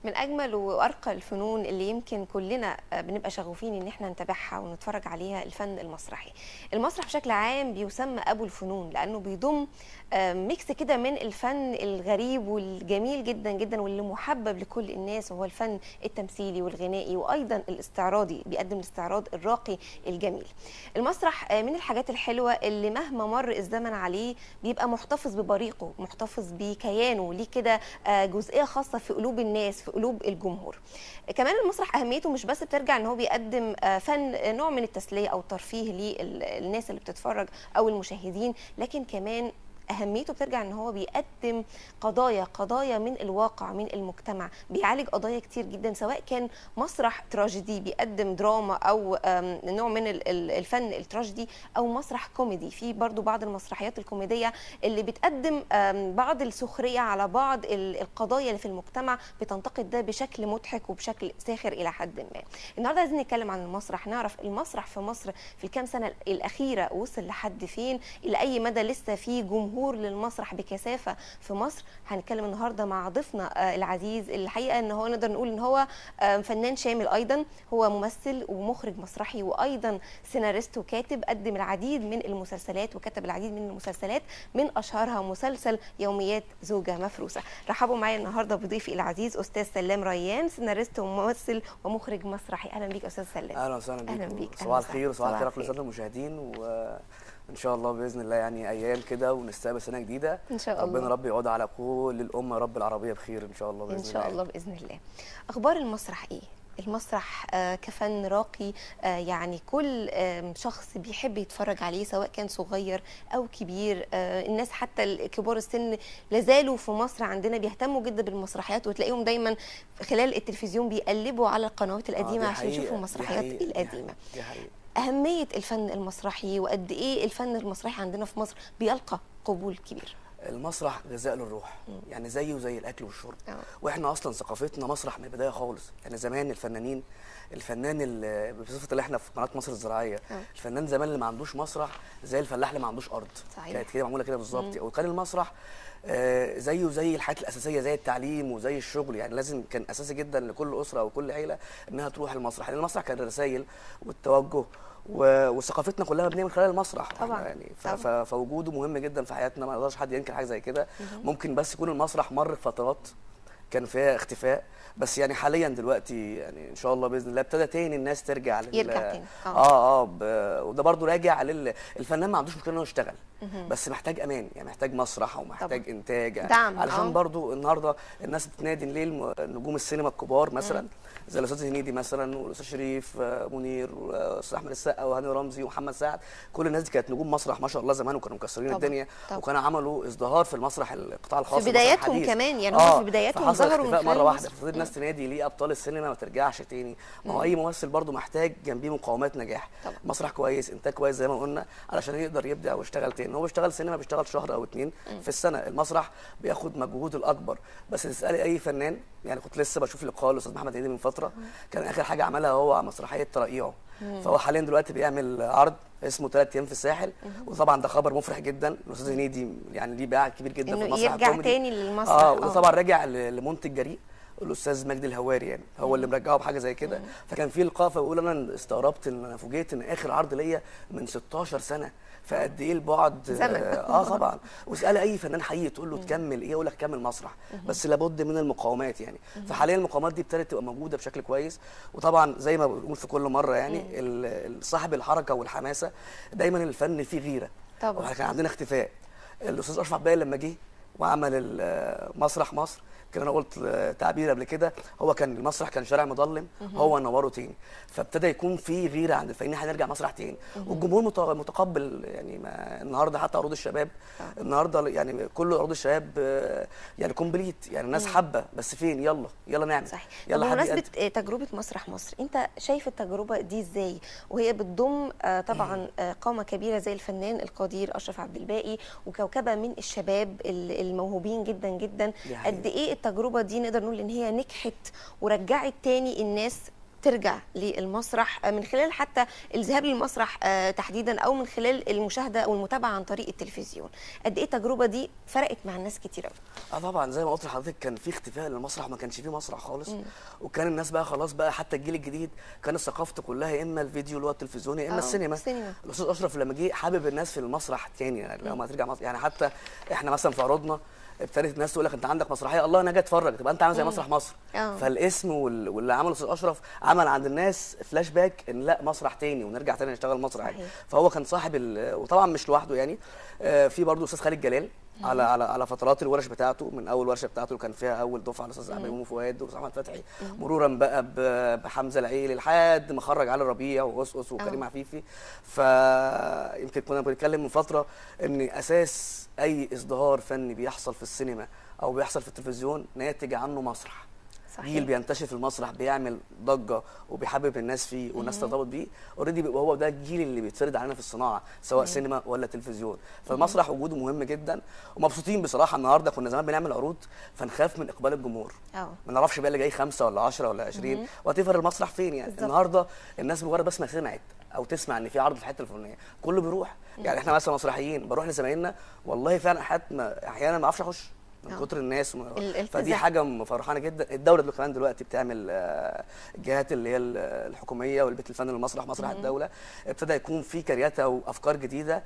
من اجمل وارقى الفنون اللي يمكن كلنا بنبقى شغوفين ان احنا نتابعها ونتفرج عليها الفن المسرحي. المسرح بشكل عام بيسمى ابو الفنون لانه بيضم ميكس كده من الفن الغريب والجميل جدا جدا واللي محبب لكل الناس، وهو الفن التمثيلي والغنائي وايضا الاستعراضي، بيقدم الاستعراض الراقي الجميل. المسرح من الحاجات الحلوه اللي مهما مر الزمن عليه بيبقى محتفظ ببريقه، محتفظ بكيانه، ليه كده جزئيه خاصه في قلوب الناس، في قلوب الجمهور. كمان المسرح اهميته مش بس بترجع ان هو بيقدم فن، نوع من التسليه او الترفيه للناس اللي بتتفرج او المشاهدين، لكن كمان اهميته بترجع ان هو بيقدم قضايا من الواقع، من المجتمع، بيعالج قضايا كتير جدا، سواء كان مسرح تراجيدي بيقدم دراما او نوع من الفن التراجيدي، او مسرح كوميدي. في برضو بعض المسرحيات الكوميديه اللي بتقدم بعض السخريه على بعض القضايا اللي في المجتمع، بتنتقد ده بشكل مضحك وبشكل ساخر الى حد ما. النهارده عايزين نتكلم عن المسرح، نعرف المسرح في مصر في الكام سنه الاخيره وصل لحد فين، الى اي مدى لسه في جمهور للمسرح بكثافه في مصر. هنتكلم النهارده مع ضيفنا العزيز، الحقيقه ان هو نقدر نقول ان هو فنان شامل، ايضا هو ممثل ومخرج مسرحي وايضا سيناريست وكاتب، قدم العديد من المسلسلات وكتب العديد من المسلسلات، من اشهرها مسلسل يوميات زوجة مفروسة. رحبوا معايا النهارده بضيفي العزيز استاذ سلام ريان، سيناريست وممثل ومخرج مسرحي. اهلا بيك استاذ سلام. اهلا وسهلا بيك. اهلا بيك. صباح الخير وصباح الخير على كل الساده المشاهدين، وان شاء الله باذن الله يعني ايام كده ونستقبل سنه جديده ان شاء الله. ربنا رب يعود على كل الامه رب العربيه بخير ان شاء الله باذن الله. ان شاء الله باذن الله. اخبار المسرح ايه؟ المسرح كفن راقي، يعني كل شخص بيحب يتفرج عليه سواء كان صغير او كبير. الناس حتى كبار السن لازالوا في مصر عندنا بيهتموا جدا بالمسرحيات، وتلاقيهم دايما خلال التلفزيون بيقلبوا على القنوات القديمه عشان يشوفوا المسرحيات القديمه. دي حقيقة. أهمية الفن المسرحي وقد إيه الفن المسرحي عندنا في مصر بيلقى قبول كبير. المسرح غذاء للروح، يعني زيه زي الاكل والشرب. واحنا اصلا ثقافتنا مسرح من البدايه خالص. يعني زمان الفنان اللي بصفه اللي احنا في قناه مصر الزراعيه، الفنان زمان اللي ما عندوش مسرح زي الفلاح اللي ما عندوش ارض. صحيح. كانت كده معموله كده بالظبط. وكان المسرح زيه زي الحاجات الاساسيه زي التعليم وزي الشغل، يعني لازم كان اساسي جدا لكل اسره وكل عيله انها تروح المسرح، لان المسرح كان الرسائل والتوجه وثقافتنا كلها مبنيه من خلال المسرح طبعا. يعني فوجوده مهم جدا في حياتنا، ما يقدرش حد ينكر حاجه زي كده. ممكن بس يكون المسرح مر فترات كان فيها اختفاء، بس حاليا دلوقتي يعني ان شاء الله باذن الله ابتدى تاني الناس ترجع يرجع تاني. وده برضو راجع الفنان ما عندوش مشكله انه يشتغل، بس محتاج امان، يعني محتاج مسرح ومحتاج طبعا. انتاج دعم. علشان برضو النهارده الناس بتنادي ليه نجوم السينما الكبار مثلا زي الاستاذ هنيدي مثلا والاستاذ شريف منير والاستاذ احمد السقا وهاني رمزي ومحمد سعد. كل الناس دي كانت نجوم مسرح ما شاء الله زمان، وكانوا مكسرين الدنيا. وكانوا عملوا ازدهار في المسرح القطاع الخاص في بداياتهم كمان، يعني هم في بداياتهم ظهروا من مره واحده. فضل الناس تنادي ليه ابطال السينما ما ترجعش تاني. ما هو اي ممثل برضو محتاج جنبيه مقومات نجاح. مسرح كويس، انتاج كويس زي ما قلنا، علشان يقدر يبدع ويشتغل تاني. هو بيشتغل سينما بيشتغل شهر او 2 في السنه، المسرح بياخد مجهود الاكبر. بس تسالي اي فنان، يعني كنت لسه بشوف لقاء الاستاذ محمد هنيدي من فتره، كان اخر حاجه عملها هو مسرحيه ترقيعه. فهو حاليا دلوقتي بيعمل عرض اسمه 3 ايام في الساحل، وطبعا ده خبر مفرح جدا. الاستاذ هنيدي يعني ليه باع كبير جدا في المسرح يرجع تاني للمسرح. وده طبعا راجع لمنتج جريء الاستاذ مجدي الهواري، يعني هو اللي مرجعه بحاجه زي كده. فكان في لقاء فبقول انا استغربت ان انا فوجئت ان اخر عرض ليا من 16 سنه، فقد ايه البعد. طبعا. واسال اي فنان حقيقي تقول له تكمل ايه، يقول لك كمل مسرح، بس لابد من المقاومات يعني. فحاليا المقاومات دي ابتدت تبقى موجوده بشكل كويس. وطبعا زي ما بنقول في كل مره يعني صاحب الحركه والحماسه دايما الفن فيه غيره. طبعا. كان عندنا اختفاء. الاستاذ اشرف عباية لما جه وعمل مسرح مصر، كان انا قلت تعبير قبل كده، هو كان المسرح كان شارع مظلم، هو نوره تاني. فابتدى يكون في غيره عند الفنانين هنرجع مسرح تاني. والجمهور متقبل يعني. النهارده حتى عروض الشباب النهارده يعني كل عروض الشباب يعني كومبليت، يعني الناس حابه، بس فين يلا نعمل. صحيح. يلا. بمناسبه تجربه مسرح مصر، انت شايف التجربه دي ازاي وهي بتضم طبعا قامه كبيره زي الفنان القدير اشرف عبد الباقي وكوكبه من الشباب الموهوبين جدا جدا؟ قد ايه التجربه دي نقدر نقول ان هي نجحت ورجعت تاني الناس ترجع للمسرح من خلال حتى الذهاب للمسرح تحديدا، او من خلال المشاهده او المتابعه عن طريق التلفزيون. قد ايه التجربه دي فرقت مع الناس كتير قوي؟ طبعا زي ما قلت لحضرتك كان في اختفاء للمسرح، ما كانش فيه مسرح خالص. وكان الناس بقى خلاص بقى، حتى الجيل الجديد كانت ثقافته كلها يا اما الفيديو اللي هو التلفزيون يا اما السينما. الاستاذ اشرف لما جه حابب الناس في المسرح تاني، يعني لما ترجع يعني حتى احنا مثلا في عروضنا ابتدت الناس تقول لك انت عندك مسرحيه، الله انا جاي اتفرج، تبقى انت عامل زي مسرح مصر. فالاسم واللي عمله الاستاذ اشرف عمل عند الناس فلاش باك ان لا مسرح تاني ونرجع تاني نشتغل مسرح يعني. فهو كان صاحب وطبعا مش لوحده يعني، في برضه الاستاذ خالد جلال على فترات الورش بتاعته، من اول ورشه بتاعته اللي كان فيها اول دفعه الاستاذ بيومي فؤاد والاستاذ احمد فتحي، مرورا بقى بحمزه العيلي لحد ما خرج علي ربيع وقصقص وكريم عفيفي. فيمكن كنا بنتكلم من فتره ان اساس اي ازدهار فني بيحصل في السينما او بيحصل في التلفزيون ناتج عنه مسرح. صحيح. جيل بينتشر في المسرح بيعمل ضجه وبيحبب الناس فيه والناس ترتبط بيه، اوريدي بيبقى هو ده الجيل اللي بيتفرض علينا في الصناعه سواء سينما ولا تلفزيون. فالمسرح وجوده مهم جدا، ومبسوطين بصراحه. النهارده كنا زمان بنعمل عروض فنخاف من اقبال الجمهور، ما نعرفش بقى اللي جاي 5 ولا 10 ولا 20 وهتفر المسرح فين يعني. النهارده الناس مجرد بس ما سمعت او تسمع ان في عرض في الحته الفلانيه كله بيروح. يعني احنا مثلا مسرحيين بروح لزمايلنا والله فعلا احيانا ما اعرفش اخش من كتر الناس فدي حاجه مفرحانه جدا. الدوله كمان دلوقتي بتعمل الجهات اللي هي الحكوميه والبيت الفني للمسرح، مسرح الدوله ابتدى يكون في كرياتة وافكار جديده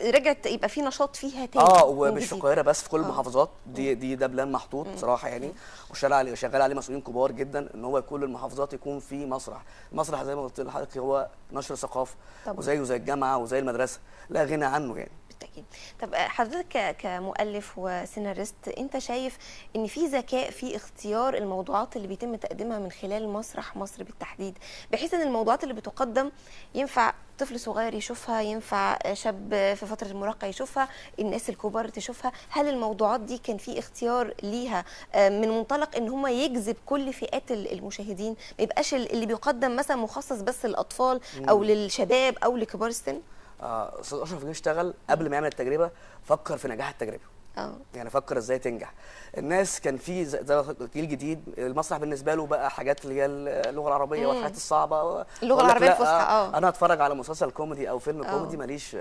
رجعت يبقى في نشاط فيها تاني. ومش في القاهره بس، في كل المحافظات. ده بلان محطوط بصراحه يعني، وشغال عليه مسؤولين كبار جدا ان هو كل المحافظات يكون في مسرح. المسرح زي ما قلت لحضرتك هو نشر ثقافه، وزيه زي الجامعه وزي المدرسه، لا غنى عنه يعني. بالتأكيد. طب حضرتك كمؤلف وسيناريست، انت شايف ان في ذكاء في اختيار الموضوعات اللي بيتم تقديمها من خلال مسرح مصر بالتحديد، بحيث ان الموضوعات اللي بتقدم ينفع طفل صغير يشوفها، ينفع شاب في فتره المراهقه يشوفها، الناس الكبار تشوفها؟ هل الموضوعات دي كان في اختيار ليها من منطلق ان هم يجذب كل فئات المشاهدين، ما يبقاش اللي بيقدم مثلا مخصص بس للاطفال او للشباب او لكبار السن؟ استاذ اشرف جه اشتغل قبل ما يعمل التجربه، فكر في نجاح التجربه. يعني فكر ازاي تنجح. الناس كان في زي جيل جديد، المسرح بالنسبه له بقى حاجات اللي هي اللغه العربيه والحاجات الصعبه، اللغه العربيه الفصحى. انا هتفرج على مسلسل كوميدي او فيلم كوميدي ماليش.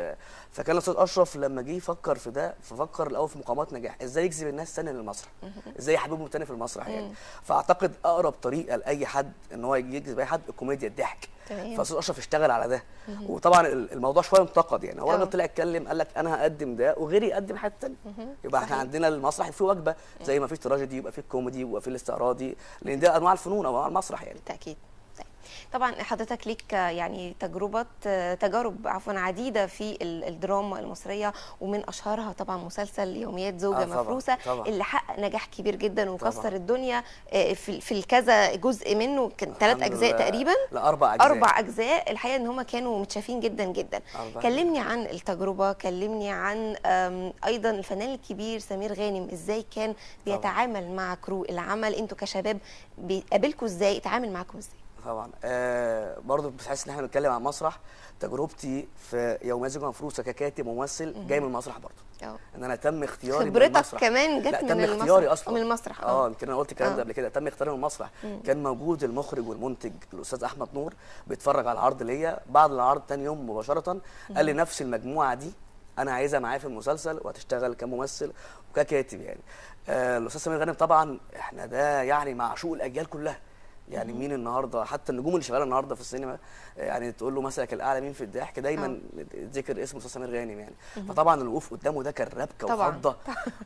فكان الاستاذ اشرف لما جه يفكر في ده، ففكر الاول في مقامات نجاح، ازاي يجذب الناس تاني للمسرح، ازاي يحببهم تاني في المسرح يعني. فاعتقد اقرب طريقه لاي حد ان هو يجذب اي حد الكوميديا، الضحك. فالاستاذ اشرف اشتغل على ده. وطبعا الموضوع شويه انتقد يعني، هو لما طلع اتكلم قال لك انا هقدم ده وغيري يقدم حاجه ثانيه. يبقى احنا عندنا المسرح في وجبه، زي ما في تراجيدي يبقى في الكوميدي يبقى في الاستعراضي، لان ده انواع الفنون او انواع المسرح يعني. بالتاكيد. طبعا حضرتك ليك يعني تجارب عديده في الدراما المصريه، ومن اشهرها طبعا مسلسل يوميات زوجة مفروسه طبعا. اللي حقق نجاح كبير جدا وكسر الدنيا في الكذا جزء منه، كان 3 أجزاء تقريبا. لا 4 أجزاء. 4 أجزاء. الحقيقه ان هم كانوا متشافين جدا جدا. كلمني عن التجربه، كلمني عن ايضا الفنان الكبير سمير غانم، ازاي كان بيتعامل مع كرو العمل، انتوا كشباب بيقابلكم ازاي، يتعامل معاكم ازاي؟ طبعا برضه بحس ان احنا بنتكلم عن مسرح. تجربتي في يوميات زوجة مفروسه ككاتب وممثل جاي من المسرح برضه. ان انا تم اختياري من المسرح. خبرتك كمان جت من المسرح. اختياري اصلا من المسرح. يمكن انا قلت الكلام ده قبل كده، تم اختياري من المسرح. كان موجود المخرج والمنتج الاستاذ احمد نور بيتفرج على العرض ليا، بعد العرض ثاني يوم مباشره قال لي نفس المجموعه دي انا عايزها معايا في المسلسل وهتشتغل كممثل وككاتب يعني. الاستاذ سمير غانم طبعا احنا ده يعني معشوق الاجيال كلها يعني. مين النهارده حتى النجوم اللي شغاله النهارده في السينما يعني تقول له مثلك الاعلى مين في الضحك، دايما ذكر اسمه استاذ سمير غانم يعني. فطبعا الوقوف قدامه ده كان ربكه وفضه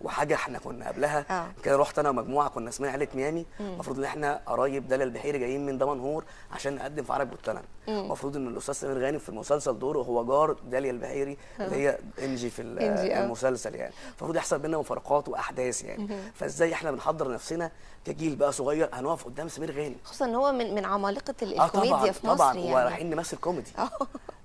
وحاجه. احنا كنا قبلها كده رحت انا ومجموعه كنا اسمها عيله ميامي، المفروض ان احنا قرايب داليا البحيري جايين من دمنهور عشان نقدم في عرب والتلن. المفروض ان الاستاذ سمير غانم في المسلسل دوره هو جار داليا البحيري اللي هي انجي في المسلسل يعني. المفروض يحصل بينا مفارقات واحداث يعني. فازاي احنا بنحضر نفسنا كجيل بقى صغير هنقف قدام سمير غانم، خصوصا ان هو من عمالقه الكوميديا في مصر طبعا يعني. ورايحين نمثل كوميدي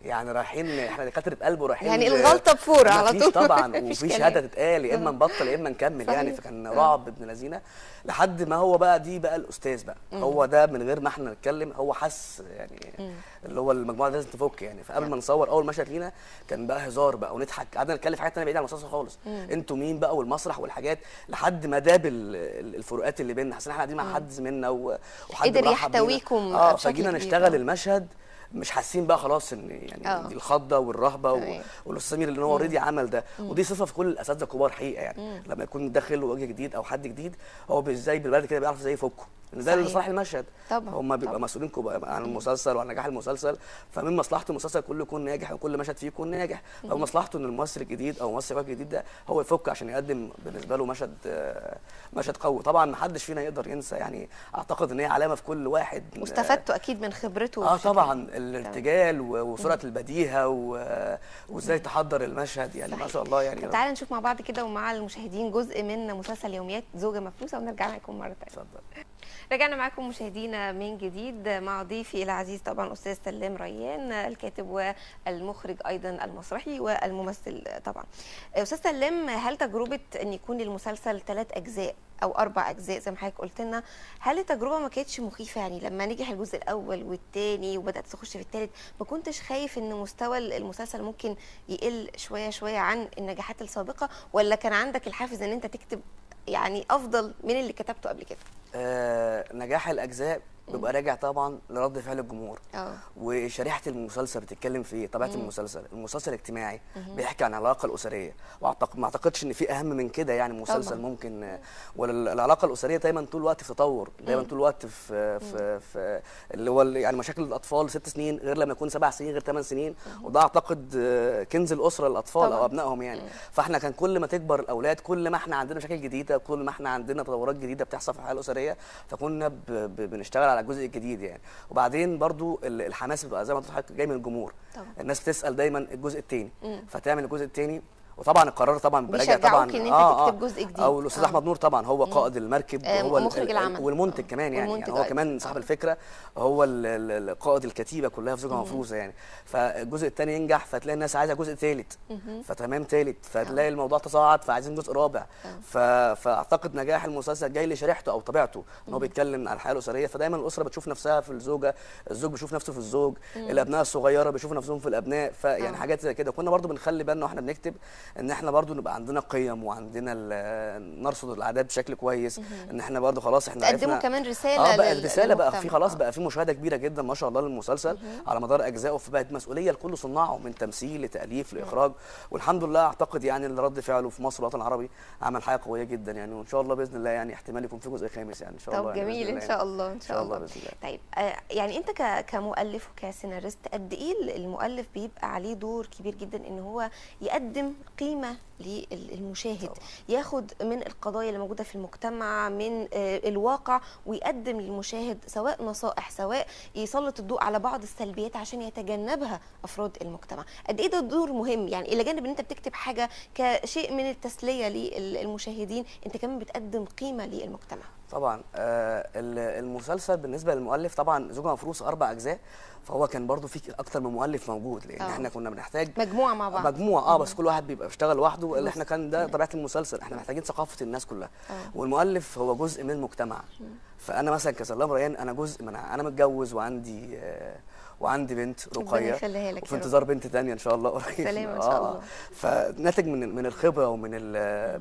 يعني رايحين احنا دكاتره قلب ورايحين يعني الغلطه بفور على طول. مفيش طبعا وفي شهاده تتقال، يا اما نبطل يا اما نكمل صحيح. يعني. فكان رعب ابن لذينه لحد ما هو بقى دي بقى الاستاذ بقى هو ده من غير ما احنا نتكلم هو حس يعني اللي هو المجموعه دي لازم تفك يعني. فقبل ما نصور اول مشهد لينا كان بقى هزار بقى ونضحك، قعدنا نتكلم في حاجات ثانيه بعيده عن المسلسل خالص، انتوا مين بقى والمسرح والحاجات، لحد ما داب الفروقات اللي بيننا. حسينا احنا قاعدين مع حد زميلنا وحد قدر مرحب بينا. يحتويكم بشكل فجينا كبير. نشتغل المشهد مش حاسين بقى خلاص ان يعني دي الخضه والرهبه والاستاذ سمير اللي هو اوريدي عمل ده. ودي صفه في كل الاساتذه الكبار حقيقه يعني. لما يكون داخل وجه جديد او حد جديد هو ازاي بالبلد كده بيعرف ازاي يفكه، ده اللي صلاح المشهد. طبعا هم بيبقى مسؤولين عن المسلسل وعن نجاح المسلسل، فمن مصلحته المسلسل كله يكون ناجح وكل مشهد فيه يكون ناجح. فمن مصلحته ان الممثل الجديد او الممثل الجديد ده هو يفك عشان يقدم بالنسبه له مشهد قوي. طبعا ما حدش فينا يقدر ينسى يعني، اعتقد ان هي علامه في كل واحد واستفدتوا اكيد من خبرته. طبعا الارتجال وسرعه البديهه وازاي تحضر المشهد يعني ما شاء الله يعني. طب تعالى نشوف مع بعض كده ومع المشاهدين جزء من مسلسل يوميات زوجة مفروسة ونرجع معاكم مرة ثانية. اتفضل. رجعنا معاكم مشاهدينا من جديد مع ضيفي العزيز طبعا استاذ سلام ريان، الكاتب والمخرج ايضا المسرحي والممثل طبعا. استاذ سلام، هل تجربه ان يكون المسلسل 3 اجزاء او 4 اجزاء زي ما حضرتك قلت لنا، هل التجربه ما كانتش مخيفه؟ يعني لما نجح الجزء الاول والثاني وبدات تخش في الثالث ما كنتش خايف ان مستوى المسلسل ممكن يقل شويه عن النجاحات السابقه، ولا كان عندك الحافز ان انت تكتب يعني افضل من اللي كتبته قبل كده؟ نجاح الاجزاء بيبقى راجع طبعا لرد فعل الجمهور وشريحه المسلسل بتتكلم في ايه، طبيعه المسلسل اجتماعي بيحكي عن العلاقه الاسريه، ما اعتقدش ان في اهم من كده يعني مسلسل ممكن. ولا العلاقه الاسريه دايما طول الوقت في تطور، دايما طول الوقت في اللي هو يعني مشاكل الاطفال 6 سنين غير لما يكون 7 سنين غير 8 سنين، وده اعتقد كنز الاسره للاطفال او ابنائهم يعني. فاحنا كان كل ما تكبر الاولاد كل ما احنا عندنا مشاكل جديده، كل ما احنا عندنا تطورات جديده بتحصل في الحياه الاسريه، فكنا بنشتغل على الجزء الجديد يعني. وبعدين برضو الحماس بيبقى زي ما حضرتك جاي من الجمهور طبعا. الناس بتسال دايما الجزء الثاني فتعمل الجزء الثاني، وطبعا القرار طبعا براجع طبعا ان انت تكتب جزء جديد، او الاستاذ احمد نور طبعا هو قائد المركب وهو مخرج العمل والمنتج كمان يعني هو كمان صاحب الفكره، هو قائد الكتيبه كلها في زوجة مفروسه يعني. فالجزء الثاني ينجح فتلاقي الناس عايزه جزء ثالث، فتمام ثالث فتلاقي الموضوع تصاعد فعايزين جزء رابع. فاعتقد نجاح المسلسل جاي لشريحته او طبيعته ان هو بيتكلم عن الحياه الاسريه، فدايما الاسره بتشوف نفسها في الزوجه، الزوج بيشوف نفسه في الزوج، الابناء الصغيره بيشوفوا نفسهم في الابناء، فيعني حاجات زي كده. كنا برضو بنخلي بالنا واحنا بنكتب ان احنا برضو نبقى عندنا قيم وعندنا نرصد الاعداد بشكل كويس، ان احنا برضو خلاص احنا تقدموا كمان رساله بقى الرساله بقى في خلاص بقى في مشاهده كبيره جدا ما شاء الله للمسلسل على مدار اجزائه، فبقت مسؤوليه لكل صناعه من تمثيل لتاليف لاخراج. والحمد لله اعتقد يعني ان رد فعله في مصر والوطن العربي عمل حاجه قويه جدا يعني، وان شاء الله باذن الله يعني احتمال يكون في جزء خامس يعني ان شاء الله. طب جميل ان شاء الله ان شاء الله باذن الله. طيب يعني انت كمؤلف وكسيناريست قد ايه المؤلف بيبقى عليه دور كبير جدا ان هو يقدم قيمه للمشاهد طبعا. ياخد من القضايا اللي موجوده في المجتمع من الواقع ويقدم للمشاهد سواء نصائح سواء يسلط الضوء على بعض السلبيات عشان يتجنبها افراد المجتمع. قد ايه ده دور مهم يعني، الى جانب ان انت بتكتب حاجه كشيء من التسليه للمشاهدين انت كمان بتقدم قيمه للمجتمع. طبعا المسلسل بالنسبه للمؤلف طبعا زوجة مفروسه 4 اجزاء، فهو كان برضو في اكتر من مؤلف موجود لان احنا كنا بنحتاج مجموعه مع بعض بس كل واحد بيبقى بيشتغل لوحده، اللي احنا كان ده طبيعه المسلسل، احنا محتاجين ثقافه الناس كلها والمؤلف هو جزء من المجتمع. فانا مثلا كسلام ريان انا جزء من انا متجوز وعندي بنت رقيه وفي انتظار بنت ثانيه ان شاء الله قريب سلام ان شاء الله. فناتج من الخبره ومن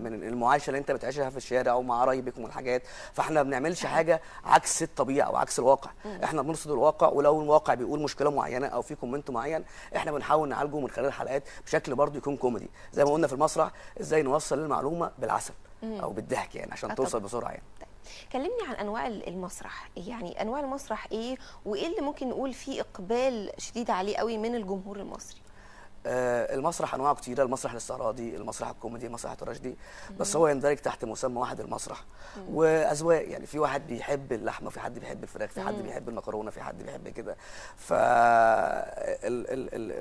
من المعايشه اللي انت بتعيشها في الشارع ومع قرايبك والحاجات، فاحنا ما بنعملش حاجه عكس الطبيعه او عكس الواقع، احنا بنرصد الواقع، ولو الواقع بيقول مشكله معينه او في كومنت معين احنا بنحاول نعالجه من خلال الحلقات بشكل برضه يكون كوميدي، زي ما قلنا في المسرح ازاي نوصل المعلومه بالعسل او بالضحك يعني عشان توصل بسرعه يعني. كلمني عن انواع المسرح، يعني انواع المسرح ايه وايه اللي ممكن نقول فيه اقبال شديد عليه قوي من الجمهور المصري؟ المسرح انواع كتيره، المسرح الاستعراضي، المسرح الكوميدي، المسرح التراجيدي، بس هو يندرج تحت مسمى واحد المسرح. واذواق يعني، في واحد بيحب اللحمه، في حد بيحب الفراخ، في حد بيحب المكرونه، في حد بيحب كده.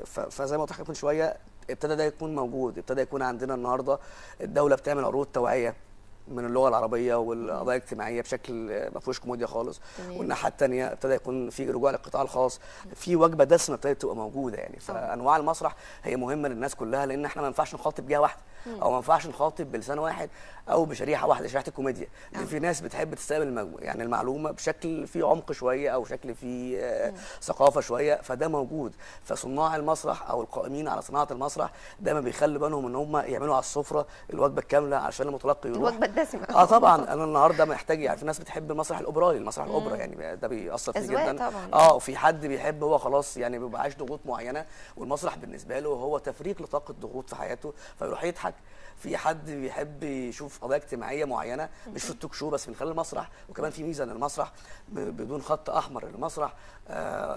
فزي ما قلت لحضرتك من شويه ابتدى ده يكون موجود، ابتدى يكون عندنا النهارده الدوله بتعمل عروض توعيه من اللغه العربيه والقضايا الاجتماعيه بشكل ما فيهوش كوميديا خالص. والناحيه الثانيه ابتدى يكون في رجوع للقطاع الخاص، في وجبه دسمه ابتدت تبقى موجوده يعني. فانواع المسرح هي مهمه للناس كلها، لان احنا ما ينفعش نخاطب جهه واحده او ما ينفعش نخاطب بلسان واحد او بشريحه واحده، شريحه الكوميديا. لان في ناس بتحب تستقبل يعني المعلومه بشكل فيه عمق شويه او شكل فيه ثقافه شويه، فده موجود. فصناع المسرح او القائمين على صناعه المسرح دايما بيخلي بالهم ان هم يعملوا على السفره الوجبه الكامله علشان المتلقي يروح الوجبه الدسمه. طبعا انا النهارده محتاج يعني، في ناس بتحب المسرح الاوبرالي، المسرح الاوبرا يعني ده بيأثر فيه جدا طبعا. وفي حد بيحب هو خلاص يعني بيبقى عايش ضغوط معينه، والمسرح بالنسبه له هو تفريغ لطاقه ضغوط في حياته فيروح يضحك. في حد بيحب يشوف قضايا اجتماعيه معينه مش في التوك شو بس من خلال المسرح. وكمان في ميزه ان المسرح بدون خط احمر، المسرح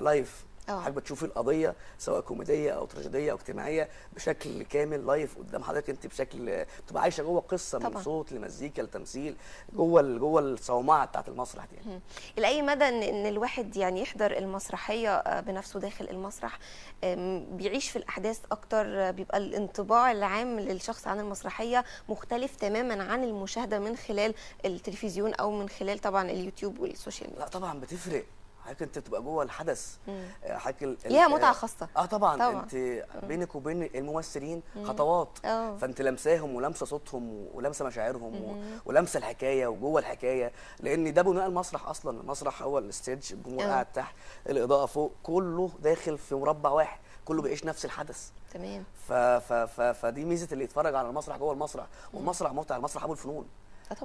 لايف. حضرتك بتشوفي القضيه سواء كوميديه او تراجيديه او اجتماعيه بشكل كامل لايف قدام حضرتك، انت بشكل بتبقى عايشه جوه قصه من صوت لمزيكا لتمثيل جوه الصومعه بتاعت المسرح دي يعني. لاي مدى ان الواحد يعني يحضر المسرحيه بنفسه داخل المسرح بيعيش في الاحداث اكتر، بيبقى الانطباع العام للشخص عن المسرحيه مختلف تماما عن المشاهده من خلال التلفزيون او من خلال طبعا اليوتيوب والسوشيال ميديا. لا طبعا بتفرق، حضرتك انت بتبقى جوه الحدث، حضرتك ليها متعه خاصه. طبعا انت بينك وبين الممثلين خطوات، فانت لمساهم ولمسه صوتهم ولمسه مشاعرهم ولمسه الحكايه وجوه الحكايه، لان ده بناء المسرح اصلا. المسرح هو الستيج، الجمهور قاعد تحت، الاضاءه فوق، كله داخل في مربع واحد، كله بيعيش نفس الحدث. تمام. فدي ميزه اللي يتفرج على المسرح جوه المسرح. والمسرح متعه، المسرح ابو الفنون.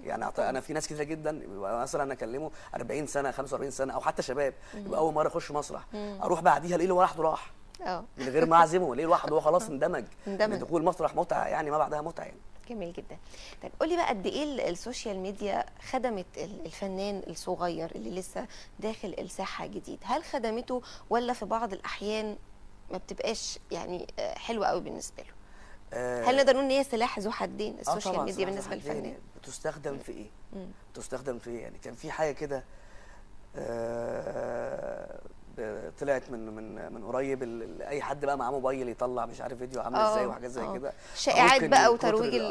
يعني انا في ناس كتير جدا مثلا انا اكلمه 40 سنه 45 سنه او حتى شباب يبقى اول مره يخش مسرح، اروح بعديها الاقيه لوحده راح من غير ما اعزمه، الاقيه لوحده هو خلاص اندمج. دخول المسرح متعه يعني ما بعدها متعه يعني. جميل جدا. طيب قولي بقى قد ايه السوشيال ميديا خدمت الفنان الصغير اللي لسه داخل الساحه جديد؟ هل خدمته ولا في بعض الاحيان ما بتبقاش يعني حلوه قوي بالنسبه له؟ هل نقدر نقول ان هي سلاح ذو حدين السوشيال ميديا بالنسبه للفنان؟ بتستخدم في ايه؟ بتستخدم في ايه؟ يعني كان في حاجه كده طلعت من قريب، اي حد بقى معاه موبايل يطلع مش عارف فيديو عامل ازاي وحاجات زي كده، شائعات بقى وترويج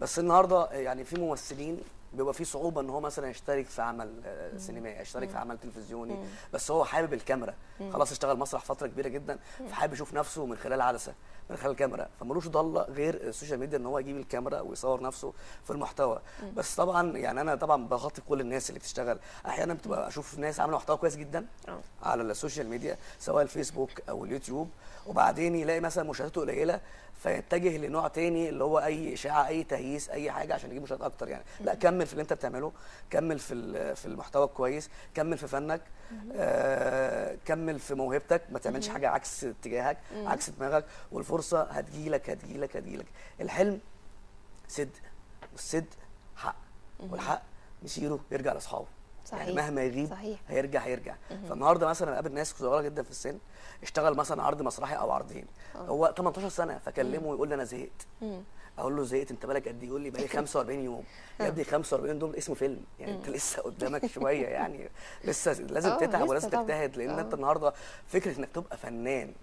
بس النهارده يعني في ممثلين بيبقى في صعوبه ان هو مثلا يشترك في عمل سينمائي، يشترك في عمل تلفزيوني، بس هو حابب الكاميرا، خلاص اشتغل مسرح فتره كبيره جدا، فحابب يشوف نفسه من خلال عدسه، من خلال الكاميرا، فملوش ضله غير السوشيال ميديا ان هو يجيب الكاميرا ويصور نفسه في المحتوى. بس طبعا يعني انا طبعا بخاطب كل الناس اللي بتشتغل، احيانا بتبقى اشوف ناس عامله محتوى كويس جدا على السوشيال ميديا سواء الفيسبوك او اليوتيوب، وبعدين يلاقي مثلا مشاهداته قليله فيتجه لنوع تاني اللي هو اي اشاعه، اي تهييس، اي حاجه عشان يجيب مشاهدات اكتر يعني. لا، كمل في اللي انت بتعمله، كمل في المحتوى الكويس، كمل في فنك، كمل في موهبتك، ما تعملش حاجه عكس اتجاهك، عكس دماغك، والفرصه هتجيلك هتجيلك هتجيلك. الحلم صدق، والصدق حق، والحق مسيره يرجع لاصحابه. صحيح. يعني مهما يغيب هيرجع. فالنهارده مثلا بقابل ناس صغيره جدا في السن اشتغل مثلا عرض مسرحي او عرضين، هو 18 سنه، فكلمه ويقول لي انا زهقت. اقول له زهقت انت بالك قد ايه؟ يقول لي بقالي 45 يوم. يا ابني 45 دول اسمه فيلم يعني، انت لسه قدامك شويه يعني، لسه لازم تتعب ولازم تجتهد، لان انت النهارده فكره انك تبقى فنان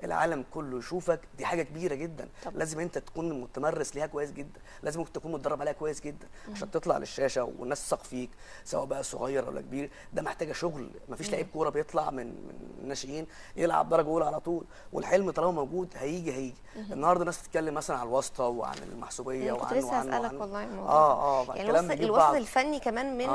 العالم كله يشوفك دي حاجه كبيره جدا. لازم انت تكون متمرس ليها كويس جدا، لازم تكون متدرب عليها كويس جدا عشان تطلع للشاشه والناس تثق فيك، سواء بقى صغير ولا كبير. ده محتاجه شغل، مفيش لعيب كوره بيطلع من الناشئين يلعب درجه اولى على طول، والحلم طالما موجود هيجي. النهارده الناس بتتكلم مثلا على الواسطه وعن المحسوبيه وعن لسه هسألك والله الموضوع يعني الوسط الفني كمان من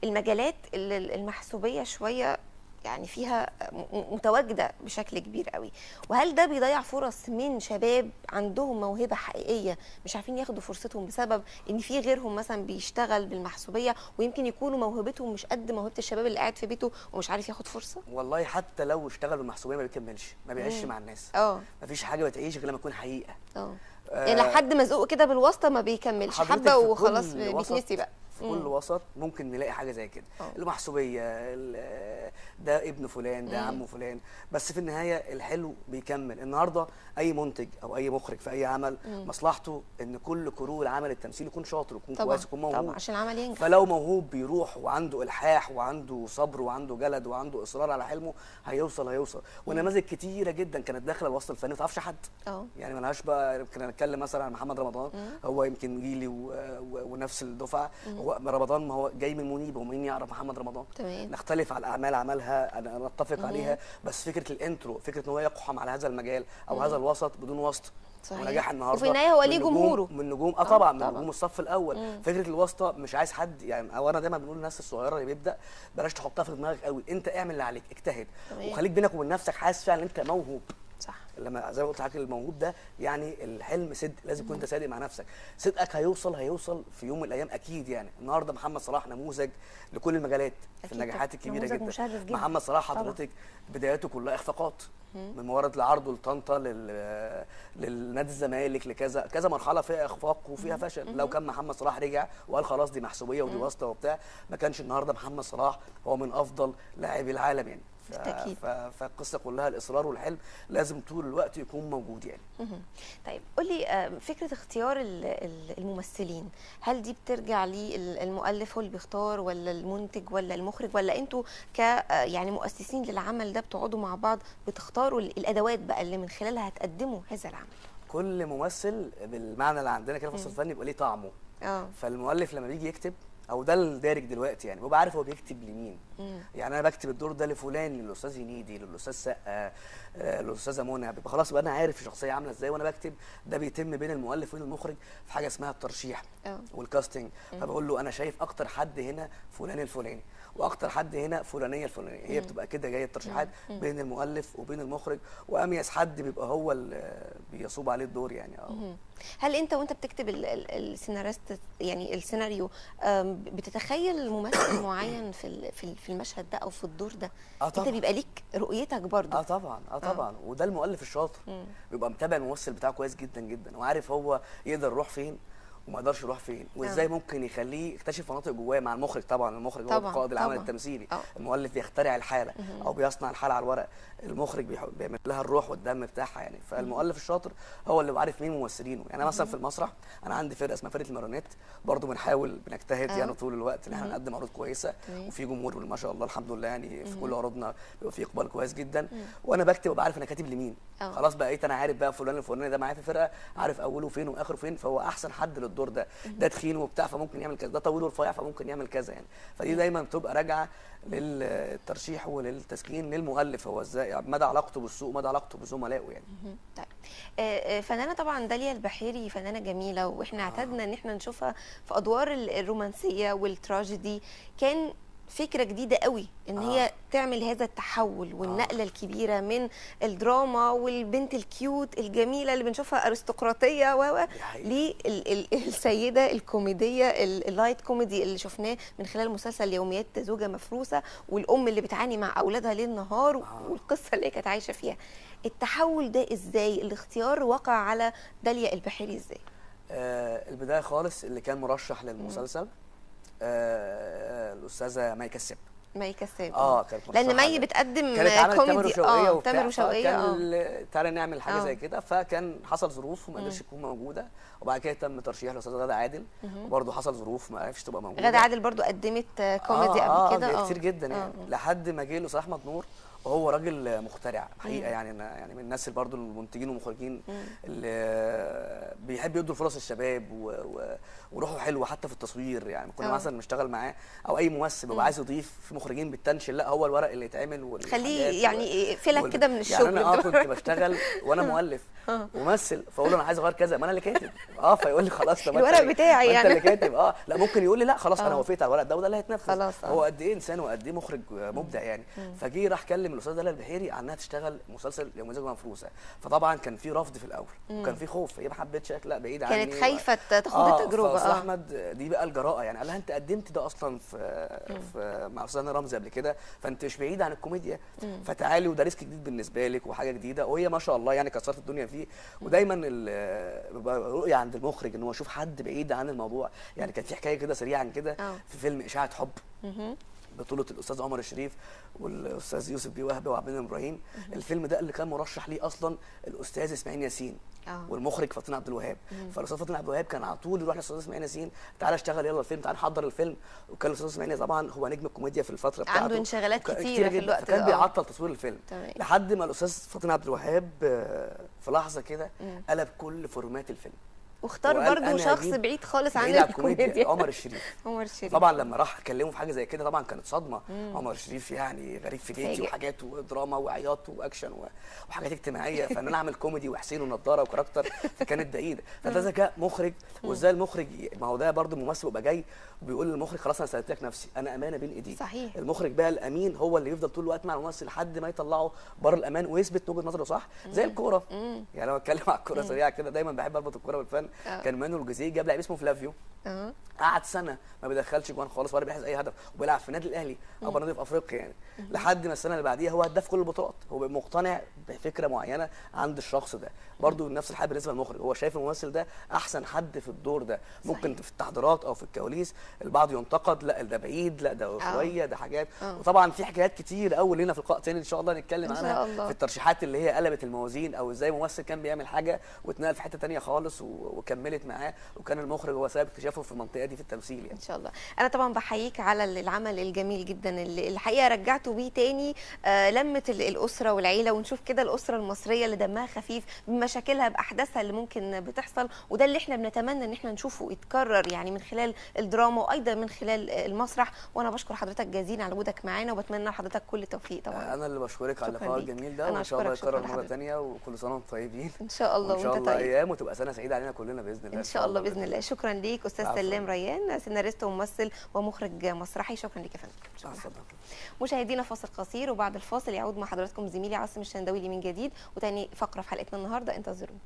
المجالات المحسوبيه شويه يعني فيها متواجده بشكل كبير قوي. وهل ده بيضيع فرص من شباب عندهم موهبه حقيقيه مش عارفين ياخدوا فرصتهم بسبب ان في غيرهم مثلا بيشتغل بالمحسوبيه، ويمكن يكونوا موهبتهم مش قد موهبه الشباب اللي قاعد في بيته ومش عارف ياخد فرصه؟ والله حتى لو اشتغل بالمحسوبيه ما بيكملش، ما بيعيش مع الناس. مفيش حاجه بتعيش غير لما تكون حقيقه. يعني لو حد مزقوق كده بالواسطه ما بيكملش حبه وخلاص بيتنسي بقى. في كل وسط ممكن نلاقي حاجه زي كده. المحسوبيه، ده ابن فلان، ده عم فلان، بس في النهايه الحلو بيكمل. النهارده اي منتج او اي مخرج في اي عمل مصلحته ان كل كرو العمل التمثيلي يكون شاطر ويكون كويس ويكون موهوب، طبعا عشان العمل ينجح. فلو موهوب بيروح وعنده الحاح وعنده صبر وعنده جلد وعنده اصرار على حلمه هيوصل. ونماذج كتيره جدا كانت داخله الوسط الفني ما تعرفش حد. يعني ملهاش بقى. يمكن نتكلم مثلا عن محمد رمضان، هو يمكن جيلي ونفس الدفعه. هو رمضان ما هو جاي من منيب، ومين يعرف محمد رمضان؟ نختلف على الاعمال عملها، انا اتفق عليها، بس فكره الانترو، فكره ان هو يقحم على هذا المجال او هذا الوسط بدون واسطه. ونجاح النهارده وفي النهايه هو ليه جمهوره من نجوم طبعا من نجوم الصف الاول. فكره الواسطه مش عايز حد يعني، او انا دايما بنقول للناس الصغيره اللي بيبدا بلاش تحطها في دماغك قوي، انت اعمل اللي عليك، اجتهد وخليك بينك وبين نفسك حاسس فعلا ان انت موهوب. صح. لما زي ما قلت لحضرتك الموهوب ده يعني الحلم صدق، لازم تكون انت صادق مع نفسك. صدقك هيوصل في يوم من الايام اكيد. يعني النهارده محمد صلاح نموذج لكل المجالات في النجاحات الكبيره جدا. محمد صلاح حضرتك بداياته كلها اخفاقات، من مورد لعرضه لطنطا للنادي الزمالك كذا مرحله فيها اخفاق وفيها فشل. لو كان محمد صلاح رجع وقال خلاص دي محسوبيه ودي واسطه وبتاع، ما كانش النهارده محمد صلاح هو من افضل لاعبي العالم يعني. بالتأكيد. فالقصه كلها الاصرار والحلم لازم طول الوقت يكون موجود يعني. طيب قولي، فكره اختيار الممثلين، هل دي بترجع للمؤلف هو اللي بيختار، ولا المنتج، ولا المخرج، ولا انتوا يعني مؤسسين للعمل ده بتقعدوا مع بعض بتختاروا الادوات بقى اللي من خلالها هتقدموا هذا العمل؟ كل ممثل بالمعنى اللي عندنا كده في الوسط الفني بيبقى ليه طعمه. فالمؤلف لما بيجي يكتب، او ده الدارج دلوقتي يعني، بيبقى عارف هو بيكتب لمين. يعني انا بكتب الدور ده لفلان، للاستاذ هنيدي، للاستاذ سقا، للاستاذه منى، بيبقى خلاص بقى انا عارف الشخصيه عامله ازاي وانا بكتب. ده بيتم بين المؤلف وبين المخرج في حاجه اسمها الترشيح والكاستنج. فبقول له انا شايف اكتر حد هنا فلان الفلاني، واكتر حد هنا فلانيه الفلانيه. هي بتبقى كده جايه الترشيحات بين المؤلف وبين المخرج، واميز حد بيبقى هو اللي بيصوب عليه الدور يعني. هل انت وانت بتكتب السيناريست يعني السيناريو بتتخيل ممثل معين في المشهد ده او في الدور ده؟ انت بيبقى ليك رؤيتك برضه؟ طبعا. وده المؤلف الشاطر بيبقى متابع الممثل بتاعه كويس جدا جدا، وعارف هو يقدر يروح فين وما يقدرش يروح فين، وازاي ممكن يخليه يكتشف مناطق جواه مع المخرج. طبعا المخرج هو قائد العمل التمثيلي. المؤلف بيخترع الحاله او بيصنع الحاله على الورق، المخرج بيعمل لها الروح والدم بتاعها يعني. فالمؤلف الشاطر هو اللي عارف مين ممثلينه. يعني مثلا في المسرح انا عندي فرقه اسمها فرقه المارونيت، برضو بنحاول بنجتهد يعني طول الوقت ان احنا نقدم عروض كويسه، وفي جمهور ما شاء الله الحمد لله يعني. في كل عروضنا بيبقى في اقبال كويس جدا. وانا بكتب وبعرف انا كاتب لمين. خلاص بقيت انا عارف بقى فلان الفلاني ده معايا في الفرقه، عارف اوله فين واخره فين، فهو احسن حد للدور ده. ده تخين وبتاع فممكن يعمل كذا، ده طويل ورفيع فممكن يعمل كذا يعني. فدي دايما بتبقى راجعه للترشيح وللتسكين للمؤلف، هو ازاي مدى علاقته بالسوق، مدى علاقته بزملائه يعني. طيب فنانه طبعا داليا البحيري فنانه جميله، واحنا اعتدنا ان احنا نشوفها في ادوار الرومانسيه والتراجيدي. كان فكره جديده قوي ان هي تعمل هذا التحول والنقله الكبيره من الدراما والبنت الكيوت الجميله اللي بنشوفها ارستقراطيه للسيده الكوميديه اللايت كوميدي اللي شفناه من خلال مسلسل يوميات زوجة مفروسه، والام اللي بتعاني مع اولادها ليل نهار والقصه اللي كانت عايشه فيها. التحول ده ازاي؟ الاختيار وقع على داليا البحيري ازاي؟ البدايه خالص اللي كان مرشح للمسلسل الاستاذه مي كساب. كانت لان مي بتقدم كوميدي. تامر وشوقية تعالى نعمل حاجه زي كده. فكان حصل ظروف وما قدرتش تكون موجوده، وبعد كده تم ترشيح الاستاذه غاده عادل، وبرده حصل ظروف ما عرفتش تبقى موجوده. غاده عادل برده قدمت كوميدي قبل كده كتير جدا يعني. لحد ما جه الاستاذ احمد نور، وهو راجل مخترع حقيقه يعني. يعني من الناس اللي برضه المنتجين والمخرجين اللي بيحب يدوا فرص للشباب وروحه حلوه حتى في التصوير. يعني كنا مثلا بنشتغل معاه او اي ممثل بيبقى عايز يضيف في مخرجين بالتنشن، لا هو الورق اللي يتعمل خليه يعني فلك كده من الشغل. يعني انا كنت بشتغل وانا مؤلف وممثل، فاقول له انا عايز اغير كذا، ما انا اللي كاتب. فيقول لي خلاص طب الورق بتاعي يعني انت اللي كاتب. لا ممكن يقول لي لا خلاص انا وافقت على الورق ده وده اللي هيتنفذ. خلاص هو قد ايه انسان وقد ايه مخرج مبدع يعني. فجي راح كلم كلم الاستاذه داليا البحيري عنها تشتغل مسلسل يوميات مفروسه، فطبعا كان في رفض في الاول وكان في خوف، هي ما حبتش، لا بعيد عني، كانت خايفه تاخد التجربه. فاستاذ احمد دي بقى الجراءه، يعني قال لها انت قدمت ده اصلا في مع استاذ رمزي قبل كده، فانت مش بعيد عن الكوميديا، فتعالي وده ريسك جديد بالنسبه لك وحاجه جديده، وهي ما شاء الله يعني كسرت الدنيا فيه. ودايما بيبقى رؤيه عند المخرج ان هو يشوف حد بعيد عن الموضوع. يعني كان في حكايه كده سريعا كده في فيلم اشاعه حب بطولة الأستاذ عمر الشريف والأستاذ يوسف بيه وهبي وعبد المنعم إبراهيم. الفيلم ده اللي كان مرشح ليه أصلا الأستاذ إسماعيل ياسين والمخرج فاطين عبد الوهاب. فالأستاذ فاطين عبد الوهاب كان على طول يروح للأستاذ إسماعيل ياسين، تعالى اشتغل يلا الفيلم، تعالى نحضر الفيلم. وكان الأستاذ إسماعيل طبعا هو نجم الكوميديا في الفترة بتاعته، عنده انشغالات كتيرة في الوقت ده، فكان بيعطل تصوير الفيلم. تمام. لحد ما الأستاذ فاطين عبد الوهاب في لحظة كده قلب كل فورمات الفيلم واختار برضه شخص بعيد خالص عن الكوميديا، عمر الشريف. عمر الشريف طبعا لما راح اكلمه في حاجه زي كده طبعا كانت صدمه. عمر الشريف يعني غريب في بيتي وحاجات ودراما وعياط واكشن وحاجات اجتماعيه، فان انا اعمل كوميدي وحسين ونضاره وكاركتر، فكانت بعيده. فده ذكاء مخرج. وازاي المخرج، ما هو ده برضه الممثل بيبقى جاي وبيقول للمخرج خلاص انا سلمت لك نفسي، انا امانه بين ايديك. صحيح. المخرج بقى الامين هو اللي يفضل طول الوقت مع الممثل لحد ما يطلعه بره الامان ويثبت وجهه نظره صح. زي الكوره، يعني لو اتكلم على الكوره سريعه كده، دايما بحب اربط الكوره بالفن. كان مانويل جوزيه جاب لعيب اسمه فلافيو، قعد سنه ما بيدخلش جوان خالص ولا بيحرز اي هدف، وبيلعب في النادي الاهلي اكبر نادي في افريقيا يعني، لحد ما السنه اللي بعديها هو هداف كل البطولات. هو مقتنع بفكره معينه عند الشخص ده. برضو نفس الحال بالنسبه للمخرج، هو شايف الممثل ده احسن حد في الدور ده. ممكن في التحضيرات او في الكواليس البعض ينتقد، لا ده بعيد، لا ده شويه، ده حاجات. وطبعا في حكايات كتير قوي لنا في لقاء تاني ان شاء الله نتكلم عنها في الترشيحات اللي هي قلبت الموازين، او ازاي ممثل كان بيعمل حاجه واتنقل في حته ثانيه خالص وكملت معاه، وكان المخرج هو سبب اكتشافه في المنطقه دي في التمثيل يعني. ان شاء الله. انا طبعا بحييك على العمل الجميل جدا اللي الحقيقه رجعتوا بيه تاني لمه الاسره والعيله، ونشوف كده الاسره المصريه اللي دمها خفيف بمشاكلها باحداثها اللي ممكن بتحصل، وده اللي احنا بنتمنى ان احنا نشوفه يتكرر يعني من خلال الدراما وايضا من خلال المسرح. وانا بشكر حضرتك جزيلا على وجودك معانا، وبتمنى لحضرتك كل التوفيق طبعا. انا اللي بشكرك على اللقاء الجميل ده، وان شاء الله يتكرر مره ثانيه، وكل سنه وانتم طيبين ان شاء الله. وان شاء الله ايام وتبقى سنه سعيده علينا كلنا باذن الله. ان شاء الله باذن الله. شكرا ليك استاذ سلام ريان، سيناريست وممثل ومخرج مسرحي. شكرا لك يا فندم. مشاهدينا فاصل قصير، وبعد الفاصل يعود مع حضراتكم زميلي عاصم الشندويلي من جديد وتاني فقره في حلقتنا النهارده، انتظرونا.